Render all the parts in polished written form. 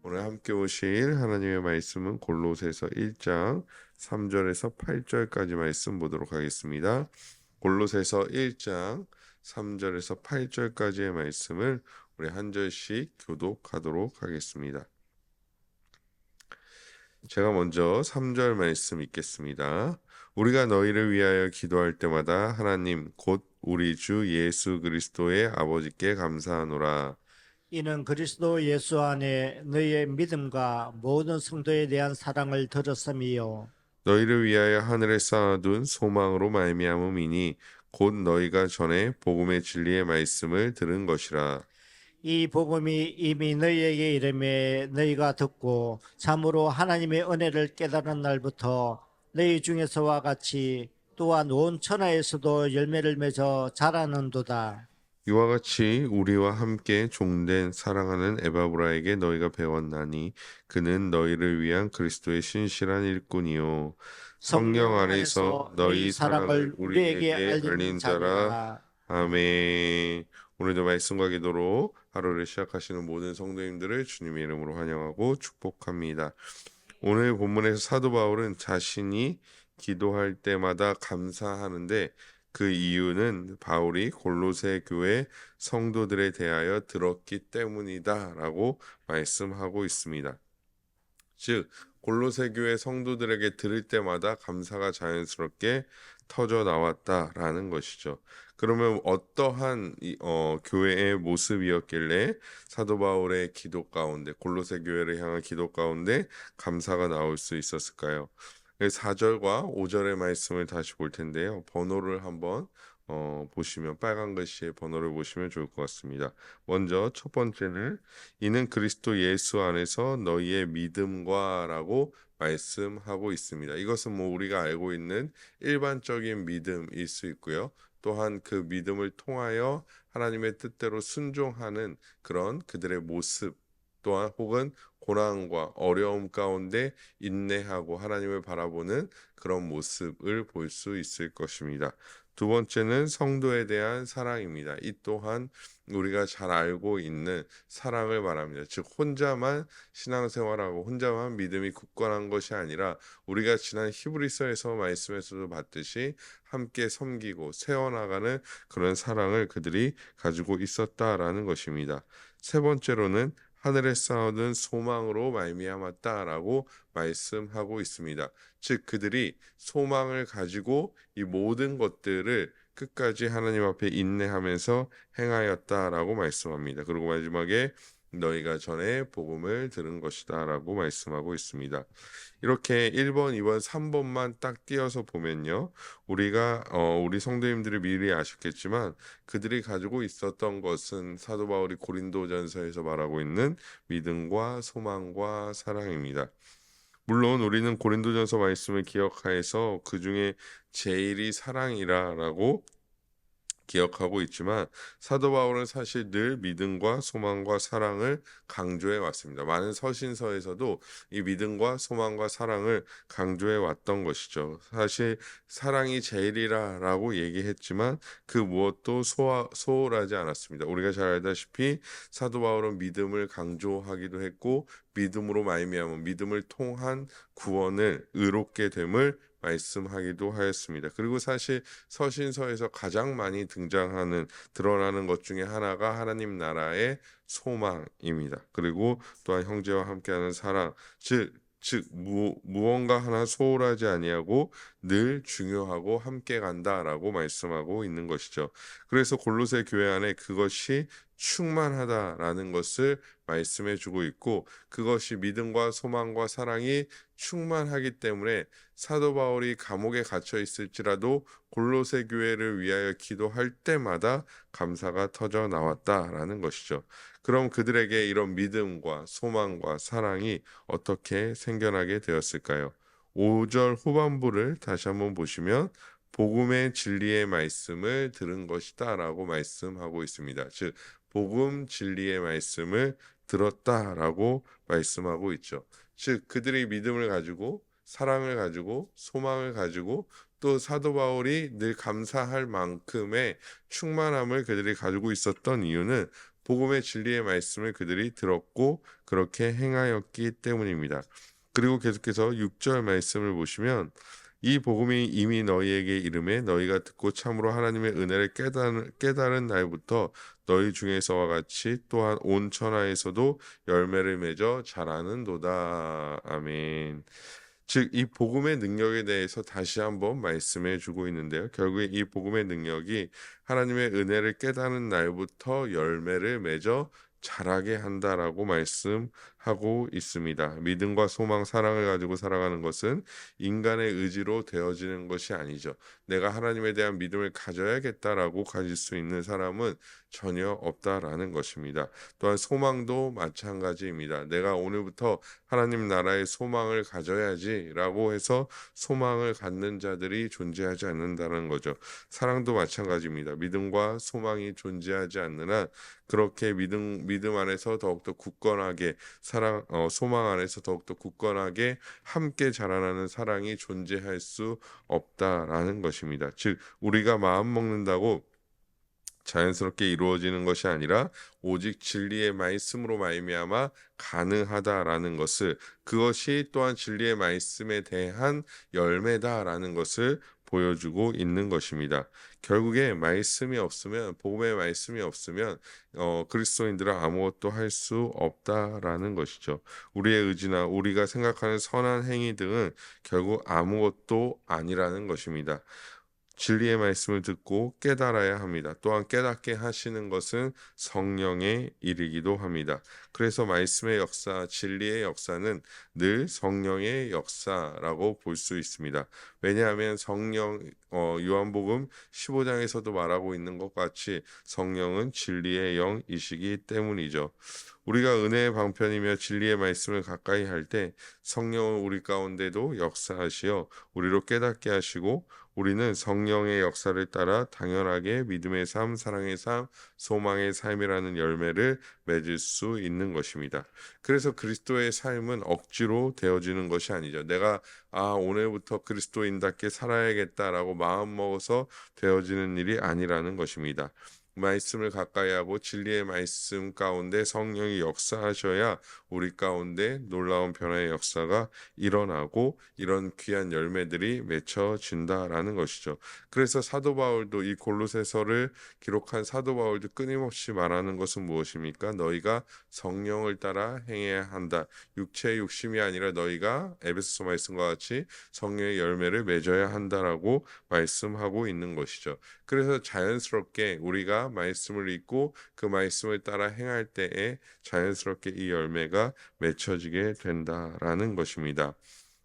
오늘 함께 보실 하나님의 말씀은 골로새서 1장 3절에서 8절까지 말씀 보도록 하겠습니다. 골로새서 1장 3절에서 8절까지의 말씀을 우리 한 절씩 교독하도록 하겠습니다. 제가 먼저 3절 말씀 읽겠습니다. 우리가 너희를 위하여 기도할 때마다 하나님 곧 우리 주 예수 그리스도의 아버지께 감사하노라. 이는 그리스도 예수 안에 너희의 믿음과 모든 성도에 대한 사랑을 들었음이요. 너희를 위하여 하늘에 쌓아둔 소망으로 말미암음이니 곧 너희가 전에 복음의 진리의 말씀을 들은 것이라. 이 복음이 이미 너희에게 이르매 너희가 듣고 참으로 하나님의 은혜를 깨달은 날부터 너희 중에서와 같이 또한 온 천하에서도 열매를 맺어 자라는도다. 이와 같이 우리와 함께 종된 사랑하는 에바브라에게 너희가 배웠나니 그는 너희를 위한 그리스도의 신실한 일꾼이요 성령 안에서 너희 사랑을 우리에게 알린 자라. 자니라. 아멘. 오늘도 말씀과 기도로 하루를 시작하시는 모든 성도님들을 주님의 이름으로 환영하고 축복합니다. 오늘 본문에서 사도 바울은 자신이 기도할 때마다 감사하는데 그 이유는 바울이 골로새 교회 성도들에 대하여 들었기 때문이다라고 말씀하고 있습니다. 즉 골로새 교회 성도들에게 들을 때마다 감사가 자연스럽게 터져 나왔다라는 것이죠. 그러면 어떠한 교회의 모습이었길래 사도 바울의 기도 가운데 골로새 교회를 향한 기도 가운데 감사가 나올 수 있었을까요? 4절과 5절의 말씀을 다시 볼 텐데요. 번호를 한번 보시면 빨간 글씨의 번호를 보시면 좋을 것 같습니다. 먼저 첫 번째는 이는 그리스도 예수 안에서 너희의 믿음과라고 말씀하고 있습니다. 이것은 우리가 알고 있는 일반적인 믿음일 수 있고요. 또한 그 믿음을 통하여 하나님의 뜻대로 순종하는 그런 그들의 모습 또한 혹은 고난과 어려움 가운데 인내하고 하나님을 바라보는 그런 모습을 볼 수 있을 것입니다. 두 번째는 성도에 대한 사랑입니다. 이 또한 우리가 잘 알고 있는 사랑을 말합니다. 즉 혼자만 신앙생활하고 혼자만 믿음이 굳건한 것이 아니라 우리가 지난 히브리서에서 말씀에서도 봤듯이 함께 섬기고 세워나가는 그런 사랑을 그들이 가지고 있었다라는 것입니다. 세 번째로는 하늘에 쌓아둔 소망으로 말미암았다라고 말씀하고 있습니다. 즉 그들이 소망을 가지고 이 모든 것들을 끝까지 하나님 앞에 인내하면서 행하였다라고 말씀합니다. 그리고 마지막에 너희가 전에 복음을 들은 것이다라고 말씀하고 있습니다. 이렇게 1번, 2번, 3번만 딱 띄어서 보면요. 우리 성도님들이 미리 아셨겠지만 그들이 가지고 있었던 것은 사도 바울이 고린도전서에서 말하고 있는 믿음과 소망과 사랑입니다. 물론 우리는 고린도전서 말씀을 기억하여서 그 중에 제일이 사랑이라고 기억하고 있지만 사도 바울은 사실 늘 믿음과 소망과 사랑을 강조해 왔습니다. 많은 서신서에서도 이 믿음과 소망과 사랑을 강조해 왔던 것이죠. 사실 사랑이 제일이라고 얘기했지만 그 무엇도 소홀하지 않았습니다. 우리가 잘 알다시피 사도 바울은 믿음을 강조하기도 했고 믿음으로 말미암은 믿음을 통한 구원을 의롭게 됨을 말씀하기도 하였습니다. 그리고 사실 서신서에서 가장 많이 드러나는 것 중에 하나가 하나님 나라의 소망입니다. 그리고 또한 형제와 함께하는 사랑, 즉 무언가 하나 소홀하지 아니하고 늘 중요하고 함께 간다라고 말씀하고 있는 것이죠. 그래서 골로새 교회 안에 그것이 충만하다라는 것을 말씀해 주고 있고 그것이 믿음과 소망과 사랑이 충만하기 때문에 사도 바울이 감옥에 갇혀 있을지라도 골로새 교회를 위하여 기도할 때마다 감사가 터져 나왔다라는 것이죠. 그럼 그들에게 이런 믿음과 소망과 사랑이 어떻게 생겨나게 되었을까요? 5절 후반부를 다시 한번 보시면 복음의 진리의 말씀을 들은 것이다라고 말씀하고 있습니다. 즉 복음 진리의 말씀을 들었다라고 말씀하고 있죠. 즉 그들이 믿음을 가지고 사랑을 가지고 소망을 가지고 또 사도 바울이 늘 감사할 만큼의 충만함을 그들이 가지고 있었던 이유는 복음의 진리의 말씀을 그들이 들었고 그렇게 행하였기 때문입니다. 그리고 계속해서 6절 말씀을 보시면 이 복음이 이미 너희에게 이름에 너희가 듣고 참으로 하나님의 은혜를 깨달은 날부터 너희 중에서와 같이 또한 온 천하에서도 열매를 맺어 자라는도다. 아멘. 즉, 이 복음의 능력에 대해서 다시 한번 말씀해 주고 있는데요. 결국에 이 복음의 능력이 하나님의 은혜를 깨닫는 날부터 열매를 맺어 자라게 한다라고 말씀하고 있습니다. 믿음과 소망, 사랑을 가지고 살아가는 것은 인간의 의지로 되어지는 것이 아니죠. 내가 하나님에 대한 믿음을 가져야겠다라고 가질 수 있는 사람은 전혀 없다라는 것입니다. 또한 소망도 마찬가지입니다. 내가 오늘부터 하나님 나라의 소망을 가져야지라고 해서 소망을 갖는 자들이 존재하지 않는다는 거죠. 사랑도 마찬가지입니다. 믿음과 소망이 존재하지 않는 한 그렇게 믿음 안에서 더욱더 굳건하게 소망 안에서 더욱더 굳건하게 함께 자라나는 사랑이 존재할 수 없다라는 것입니다. 즉 우리가 마음 먹는다고 자연스럽게 이루어지는 것이 아니라 오직 진리의 말씀으로 말미암아 가능하다라는 것을, 그것이 또한 진리의 말씀에 대한 열매다라는 것을 보여주고 있는 것입니다. 결국에 말씀이 없으면, 복음의 말씀이 없으면 그리스도인들은 아무것도 할 수 없다라는 것이죠. 우리의 의지나 우리가 생각하는 선한 행위 등은 결국 아무것도 아니라는 것입니다. 진리의 말씀을 듣고 깨달아야 합니다. 또한 깨닫게 하시는 것은 성령의 일이기도 합니다. 그래서 말씀의 역사, 진리의 역사는 늘 성령의 역사라고 볼 수 있습니다. 왜냐하면 요한복음 15장에서도 말하고 있는 것 같이 성령은 진리의 영이시기 때문이죠. 우리가 은혜의 방편이며 진리의 말씀을 가까이 할 때 성령은 우리 가운데도 역사하시어 우리로 깨닫게 하시고 우리는 성령의 역사를 따라 당연하게 믿음의 삶, 사랑의 삶, 소망의 삶이라는 열매를 맺을 수 있는 것입니다. 그래서 그리스도의 삶은 억지로 되어지는 것이 아니죠. 내가 오늘부터 그리스도인답게 살아야겠다라고 마음먹어서 되어지는 일이 아니라는 것입니다. 말씀을 가까이 하고 진리의 말씀 가운데 성령이 역사하셔야 우리 가운데 놀라운 변화의 역사가 일어나고 이런 귀한 열매들이 맺혀진다라는 것이죠. 그래서 사도 바울도 이 골로새서를 기록한 사도 바울도 끊임없이 말하는 것은 무엇입니까? 너희가 성령을 따라 행해야 한다. 육체의 욕심이 아니라 너희가 에베소서 말씀과 같이 성령의 열매를 맺어야 한다라고 말씀하고 있는 것이죠. 그래서 자연스럽게 우리가 말씀을 읽고 그 말씀을 따라 행할 때에 자연스럽게 이 열매가 맺혀지게 된다라는 것입니다.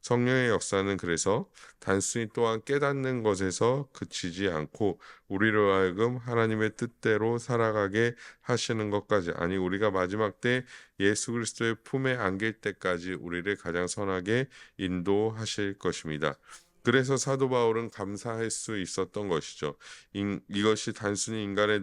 성령의 역사는 그래서 단순히 또한 깨닫는 것에서 그치지 않고 우리로 하여금 하나님의 뜻대로 살아가게 하시는 것까지, 아니 우리가 마지막 때 예수 그리스도의 품에 안길 때까지 우리를 가장 선하게 인도하실 것입니다. 그래서 사도 바울은 감사할 수 있었던 것이죠. 이것이 단순히 인간의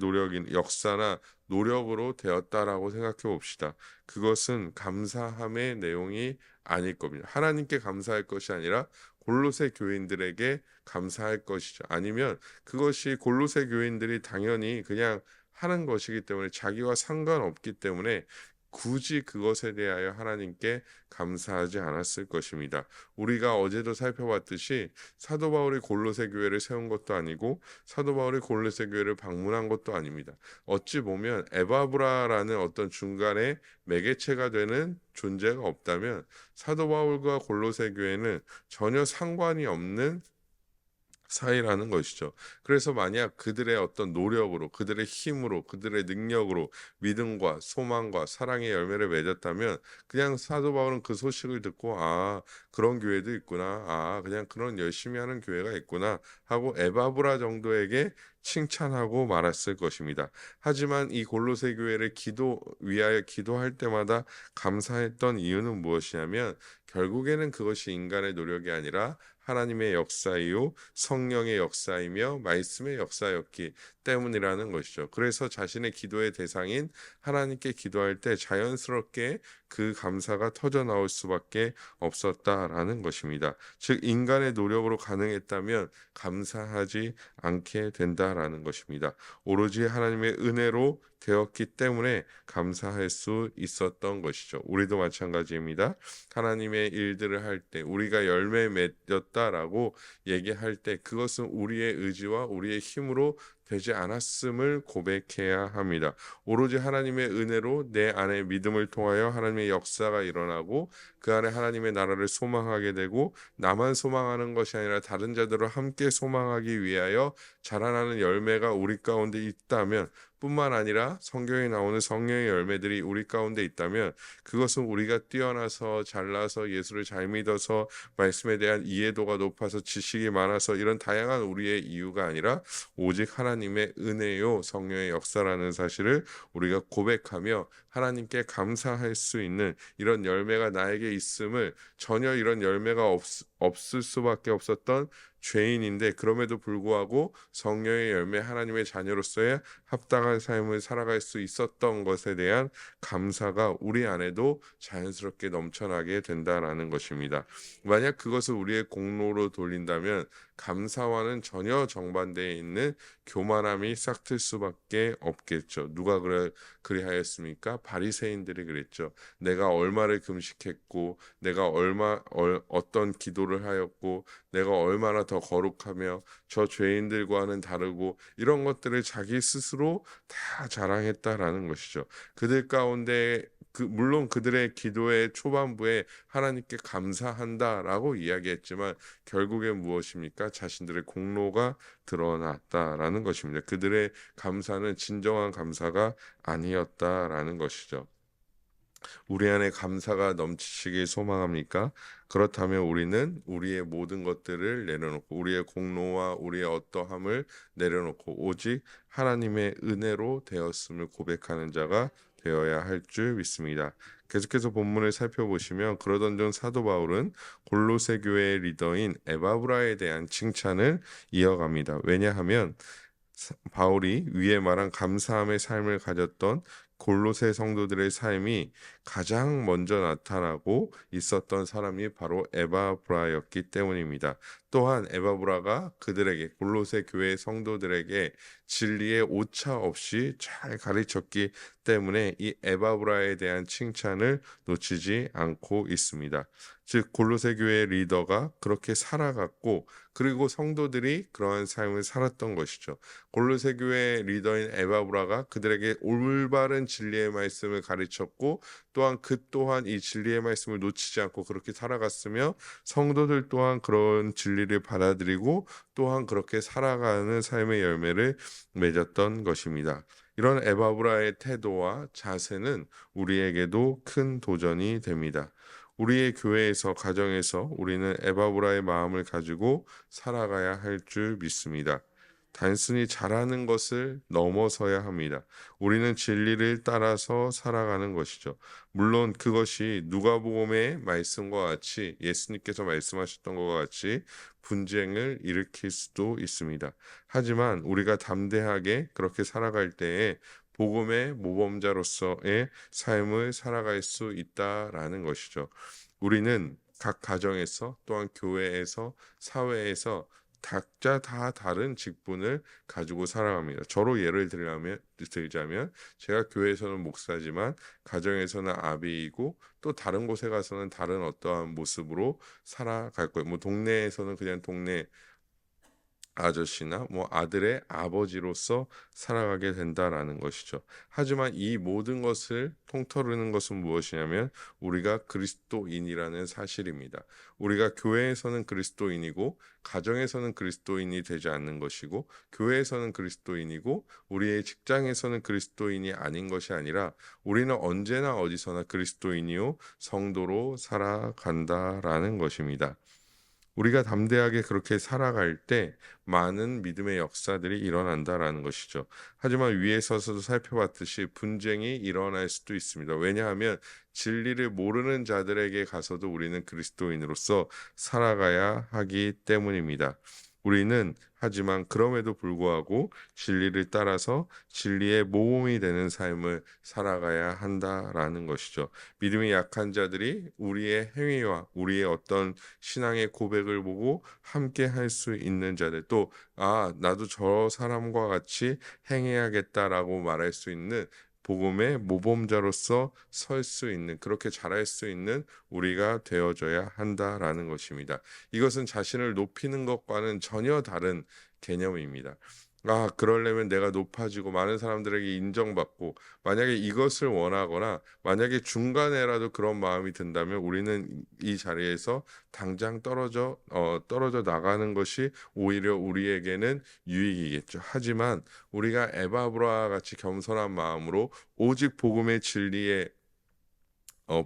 역사나 노력으로 되었다라고 생각해 봅시다. 그것은 감사함의 내용이 아닐 겁니다. 하나님께 감사할 것이 아니라 골로새 교인들에게 감사할 것이죠. 아니면 그것이 골로새 교인들이 당연히 그냥 하는 것이기 때문에 자기와 상관없기 때문에 굳이 그것에 대하여 하나님께 감사하지 않았을 것입니다. 우리가 어제도 살펴봤듯이 사도 바울이 골로새 교회를 세운 것도 아니고 사도 바울이 골로새 교회를 방문한 것도 아닙니다. 어찌 보면 에바브라라는 어떤 중간에 매개체가 되는 존재가 없다면 사도 바울과 골로새 교회는 전혀 상관이 없는 사이라는 것이죠. 그래서 만약 그들의 어떤 노력으로, 그들의 힘으로, 그들의 능력으로 믿음과 소망과 사랑의 열매를 맺었다면 그냥 사도 바울은 그 소식을 듣고 그런 교회도 있구나, 그냥 그런 열심히 하는 교회가 있구나 하고 에바브라 정도에게 칭찬하고 말았을 것입니다. 하지만 이 골로새 교회를 위하여 기도할 때마다 감사했던 이유는 무엇이냐면 결국에는 그것이 인간의 노력이 아니라 하나님의 역사이요 성령의 역사이며 말씀의 역사였기 때문이라는 것이죠. 그래서 자신의 기도의 대상인 하나님께 기도할 때 자연스럽게 그 감사가 터져 나올 수밖에 없었다라는 것입니다. 즉 인간의 노력으로 가능했다면 감사하지 않게 된다라는 것입니다. 오로지 하나님의 은혜로 되었기 때문에 감사할 수 있었던 것이죠. 우리도 마찬가지입니다. 하나님의 일들을 할 때 우리가 열매 맺었다라고 얘기할 때 그것은 우리의 의지와 우리의 힘으로 되지 않았음을 고백해야 합니다. 오로지 하나님의 은혜로 내 안에 믿음을 통하여 하나님의 역사가 일어나고 그 안에 하나님의 나라를 소망하게 되고 나만 소망하는 것이 아니라 다른 자들을 함께 소망하기 위하여 자라나는 열매가 우리 가운데 있다면 뿐만 아니라 성경에 나오는 성령의 열매들이 우리 가운데 있다면 그것은 우리가 뛰어나서 잘나서 예수를 잘 믿어서 말씀에 대한 이해도가 높아서 지식이 많아서 이런 다양한 우리의 이유가 아니라 오직 하나님의 은혜요 성령의 역사라는 사실을 우리가 고백하며 하나님께 감사할 수 있는 이런 열매가 나에게 있음을 전혀 이런 열매가 없을 수밖에 없었던 죄인인데 그럼에도 불구하고 성령의 열매 하나님의 자녀로서의 합당한 삶을 살아갈 수 있었던 것에 대한 감사가 우리 안에도 자연스럽게 넘쳐나게 된다라는 것입니다. 만약 그것을 우리의 공로로 돌린다면 감사와는 전혀 정반대에 있는 교만함이 싹틀 수밖에 없겠죠. 누가 그리하였습니까? 바리새인들이 그랬죠. 내가 얼마를 금식했고 내가 어떤 기도를 하였고 내가 얼마나 더 거룩하며 저 죄인들과는 다르고 이런 것들을 자기 스스로 다 자랑했다라는 것이죠. 그들 가운데 물론 그들의 기도의 초반부에 하나님께 감사한다라고 이야기했지만 결국엔 무엇입니까? 자신들의 공로가 드러났다라는 것입니다. 그들의 감사는 진정한 감사가 아니었다라는 것이죠. 우리 안에 감사가 넘치시길 소망합니까? 그렇다면 우리는 우리의 모든 것들을 내려놓고 우리의 공로와 우리의 어떠함을 내려놓고 오직 하나님의 은혜로 되었음을 고백하는 자가 되어야 할 줄 믿습니다. 계속해서 본문을 살펴보시면 그러던 중 사도 바울은 골로새 교회의 리더인 에바브라에 대한 칭찬을 이어갑니다. 왜냐하면 바울이 위에 말한 감사함의 삶을 가졌던 골로새 성도들의 삶이 가장 먼저 나타나고 있었던 사람이 바로 에바브라였기 때문입니다. 또한 에바브라가 그들에게 골로새 교회 성도들에게 진리의 오차 없이 잘 가르쳤기 때문에 이 에바브라에 대한 칭찬을 놓치지 않고 있습니다. 즉 골로새 교회 리더가 그렇게 살아갔고 그리고 성도들이 그러한 삶을 살았던 것이죠. 골로새 교회 리더인 에바브라가 그들에게 올바른 진리의 말씀을 가르쳤고 또한 그 또한 이 진리의 말씀을 놓치지 않고 그렇게 살아갔으며 성도들 또한 그런 진리를 받아들이고 또한 그렇게 살아가는 삶의 열매를 맺었던 것입니다. 이런 에바브라의 태도와 자세는 우리에게도 큰 도전이 됩니다. 우리의 교회에서 가정에서 우리는 에바브라의 마음을 가지고 살아가야 할 줄 믿습니다. 단순히 잘하는 것을 넘어서야 합니다. 우리는 진리를 따라서 살아가는 것이죠. 물론 그것이 누가복음의 말씀과 같이 예수님께서 말씀하셨던 것과 같이 분쟁을 일으킬 수도 있습니다. 하지만 우리가 담대하게 그렇게 살아갈 때에 복음의 모범자로서의 삶을 살아갈 수 있다라는 것이죠. 우리는 각 가정에서 또한 교회에서 사회에서 각자 다 다른 직분을 가지고 살아갑니다. 저로 예를 들자면 제가 교회에서는 목사지만 가정에서는 아비이고 또 다른 곳에 가서는 다른 어떠한 모습으로 살아갈 거예요. 뭐 동네에서는 그냥 동네 아저씨나 아들의 아버지로서 살아가게 된다라는 것이죠. 하지만 이 모든 것을 통틀는 것은 무엇이냐면 우리가 그리스도인이라는 사실입니다. 우리가 교회에서는 그리스도인이고 가정에서는 그리스도인이 되지 않는 것이고 교회에서는 그리스도인이고 우리의 직장에서는 그리스도인이 아닌 것이 아니라 우리는 언제나 어디서나 그리스도인이요 성도로 살아간다라는 것입니다. 우리가 담대하게 그렇게 살아갈 때 많은 믿음의 역사들이 일어난다라는 것이죠. 하지만 위에 서서도 살펴봤듯이 분쟁이 일어날 수도 있습니다. 왜냐하면 진리를 모르는 자들에게 가서도 우리는 그리스도인으로서 살아가야 하기 때문입니다. 우리는 하지만 그럼에도 불구하고 진리를 따라서 진리의 모범이 되는 삶을 살아가야 한다라는 것이죠. 믿음이 약한 자들이 우리의 행위와 우리의 어떤 신앙의 고백을 보고 함께 할 수 있는 자들, 또 나도 저 사람과 같이 행해야겠다라고 말할 수 있는 복음의 모범자로서 설 수 있는, 그렇게 잘할 수 있는 우리가 되어져야 한다라는 것입니다. 이것은 자신을 높이는 것과는 전혀 다른 개념입니다. 그러려면 내가 높아지고 많은 사람들에게 인정받고, 만약에 이것을 원하거나 만약에 중간에라도 그런 마음이 든다면 우리는 이 자리에서 당장 떨어져 나가는 것이 오히려 우리에게는 유익이겠죠. 하지만 우리가 에바브라와 같이 겸손한 마음으로 오직 복음의 진리에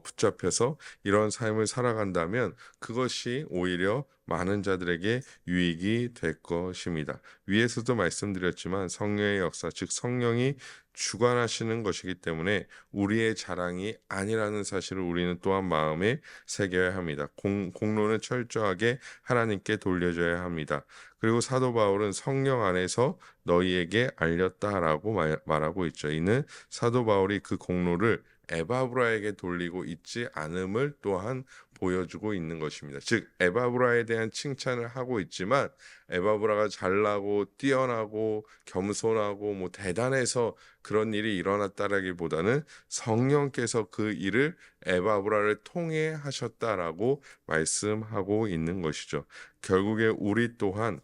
붙잡혀서 이런 삶을 살아간다면 그것이 오히려 많은 자들에게 유익이 될 것입니다. 위에서도 말씀드렸지만 성령의 역사, 즉 성령이 주관하시는 것이기 때문에 우리의 자랑이 아니라는 사실을 우리는 또한 마음에 새겨야 합니다. 공로는 철저하게 하나님께 돌려줘야 합니다. 그리고 사도 바울은 성령 안에서 너희에게 알렸다라고 말하고 있죠. 이는 사도 바울이 그 공로를 에바브라에게 돌리고 있지 않음을 또한 보여주고 있는 것입니다. 즉 에바브라에 대한 칭찬을 하고 있지만 에바브라가 잘나고 뛰어나고 겸손하고 뭐 대단해서 그런 일이 일어났다라기보다는 성령께서 그 일을 에바브라를 통해 하셨다라고 말씀하고 있는 것이죠. 결국에 우리 또한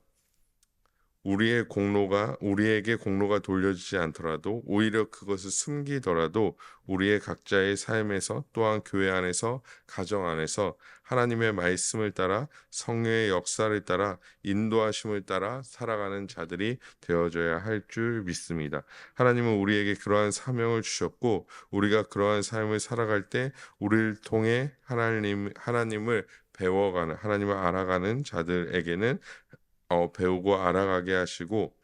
우리에게 공로가 돌려지지 않더라도 오히려 그것을 숨기더라도 우리의 각자의 삶에서, 또한 교회 안에서, 가정 안에서 하나님의 말씀을 따라 성령의 역사를 따라 인도하심을 따라 살아가는 자들이 되어져야 할 줄 믿습니다. 하나님은 우리에게 그러한 사명을 주셨고 우리가 그러한 삶을 살아갈 때 우리를 통해 하나님을 배워가는, 하나님을 알아가는 자들에게는 배우고 알아가게 하시고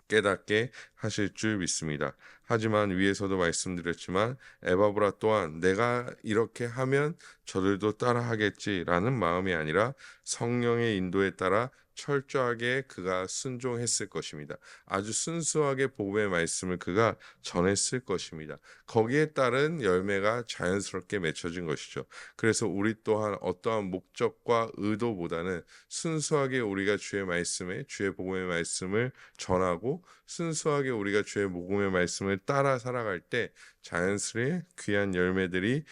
깨닫게 하실 줄 믿습니다. 하지만 위에서도 말씀드렸지만 에바브라 또한 내가 이렇게 하면 저들도 따라하겠지라는 마음이 아니라 성령의 인도에 따라 철저하게 그가 순종했을 것입니다. 아주 순수하게 복음의 말씀을 그가 전했을 것입니다. 거기에 따른 열매가 자연스럽게 맺혀진 것이죠. 그래서 우리 또한 어떠한 목적과 의도보다는 순수하게 우리가 주의 복음의 말씀을 전하고 순수하게 우리가 주의 복음의 말씀을 따라 살아갈 때 자연스레 귀한 열매들이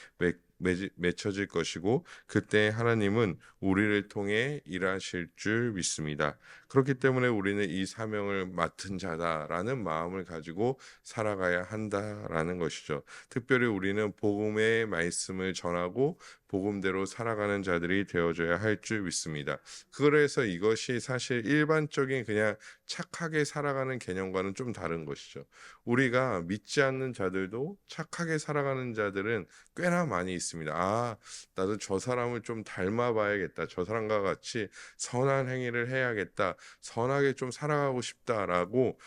맺혀질 것이고 그때 하나님은 우리를 통해 일하실 줄 믿습니다. 그렇기 때문에 우리는 이 사명을 맡은 자다라는 마음을 가지고 살아가야 한다라는 것이죠. 특별히 우리는 복음의 말씀을 전하고 복음대로 살아가는 자들이 되어줘야 할 줄 믿습니다. 그래서 이것이 사실 일반적인 그냥 착하게 살아가는 개념과는 좀 다른 것이죠. 우리가 믿지 않는 자들도 착하게 살아가는 자들은 꽤나 많이 있습니다. 나도 저 사람을 좀 닮아봐야겠다. 저 사람과 같이 선한 행위를 해야겠다. 선하게 좀 살아가고 싶다라고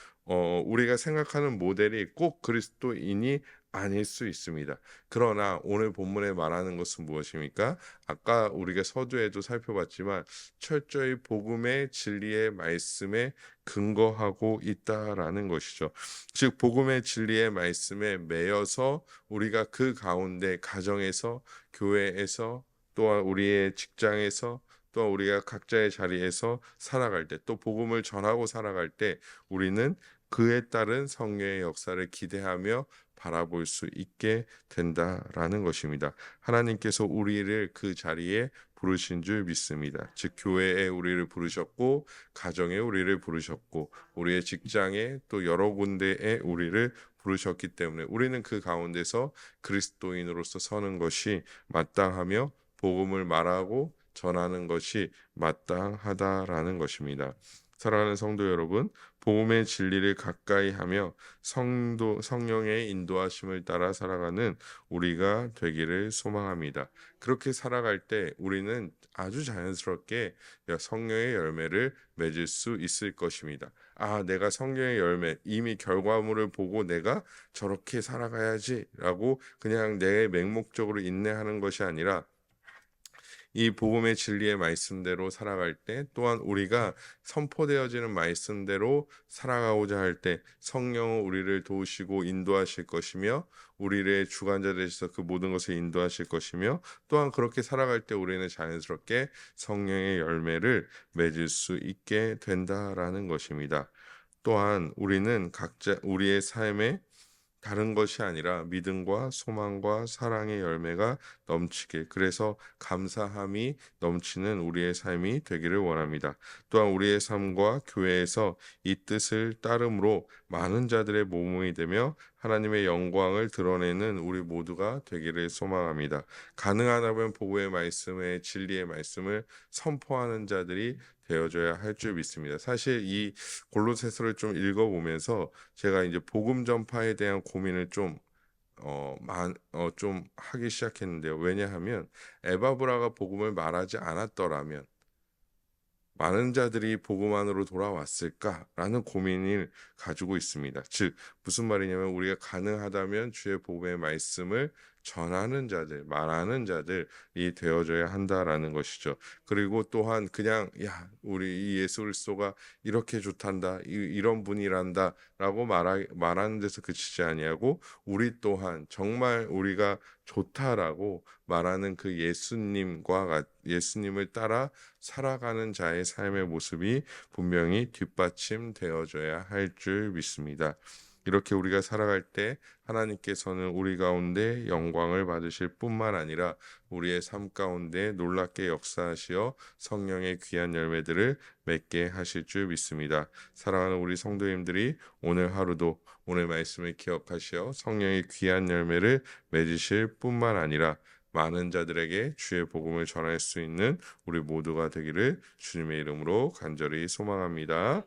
우리가 생각하는 모델이 꼭 그리스도인이 아닐 수 있습니다. 그러나 오늘 본문에 말하는 것은 무엇입니까? 아까 우리가 서두에도 살펴봤지만 철저히 복음의 진리의 말씀에 근거하고 있다라는 것이죠. 즉 복음의 진리의 말씀에 매여서 우리가 그 가운데 가정에서, 교회에서, 또한 우리의 직장에서, 또 우리가 각자의 자리에서 살아갈 때, 또 복음을 전하고 살아갈 때 우리는 그에 따른 성령의 역사를 기대하며 바라볼 수 있게 된다라는 것입니다. 하나님께서 우리를 그 자리에 부르신 줄 믿습니다. 즉 교회에 우리를 부르셨고 가정에 우리를 부르셨고 우리의 직장에 또 여러 군데에 우리를 부르셨기 때문에 우리는 그 가운데서 그리스도인으로서 서는 것이 마땅하며 복음을 말하고 전하는 것이 마땅하다라는 것입니다. 사랑하는 성도 여러분, 복음의 진리를 가까이 하며 성령의 인도하심을 따라 살아가는 우리가 되기를 소망합니다. 그렇게 살아갈 때 우리는 아주 자연스럽게 성령의 열매를 맺을 수 있을 것입니다. 내가 성령의 열매, 이미 결과물을 보고 내가 저렇게 살아가야지라고 그냥 내 맹목적으로 인내하는 것이 아니라 이 복음의 진리의 말씀대로 살아갈 때, 또한 우리가 선포되어지는 말씀대로 살아가고자 할 때 성령은 우리를 도우시고 인도하실 것이며 우리의 주관자 되셔서 그 모든 것을 인도하실 것이며, 또한 그렇게 살아갈 때 우리는 자연스럽게 성령의 열매를 맺을 수 있게 된다라는 것입니다. 또한 우리는 각자 우리의 삶에 다른 것이 아니라 믿음과 소망과 사랑의 열매가 넘치게, 그래서 감사함이 넘치는 우리의 삶이 되기를 원합니다. 또한 우리의 삶과 교회에서 이 뜻을 따름으로 많은 자들의 모범이 되며 하나님의 영광을 드러내는 우리 모두가 되기를 소망합니다. 가능하다면 복음의 말씀의 진리의 말씀을 선포하는 자들이 되어줘야 할 줄 믿습니다. 사실 이 골로새서를 좀 읽어보면서 제가 이제 복음 전파에 대한 고민을 좀 하기 시작했는데요. 왜냐하면 에바브라가 복음을 말하지 않았더라면 많은 자들이 복음 안으로 돌아왔을까라는 고민을 가지고 있습니다. 즉 무슨 말이냐면 우리가 가능하다면 주의 복음의 말씀을 전하는 자들, 말하는 자들이 되어져야 한다라는 것이죠. 그리고 또한 그냥 우리 이 예수 그리스도가 이렇게 좋단다, 이런 분이란다라고 말하는 데서 그치지 아니하고 우리 또한 정말 우리가 좋다라고 말하는 그 예수님을 따라 살아가는 자의 삶의 모습이 분명히 뒷받침되어져야 할 줄 믿습니다. 이렇게 우리가 살아갈 때 하나님께서는 우리 가운데 영광을 받으실 뿐만 아니라 우리의 삶 가운데 놀랍게 역사하시어 성령의 귀한 열매들을 맺게 하실 줄 믿습니다. 사랑하는 우리 성도님들이 오늘 하루도 오늘 말씀을 기억하시어 성령의 귀한 열매를 맺으실 뿐만 아니라 많은 자들에게 주의 복음을 전할 수 있는 우리 모두가 되기를 주님의 이름으로 간절히 소망합니다.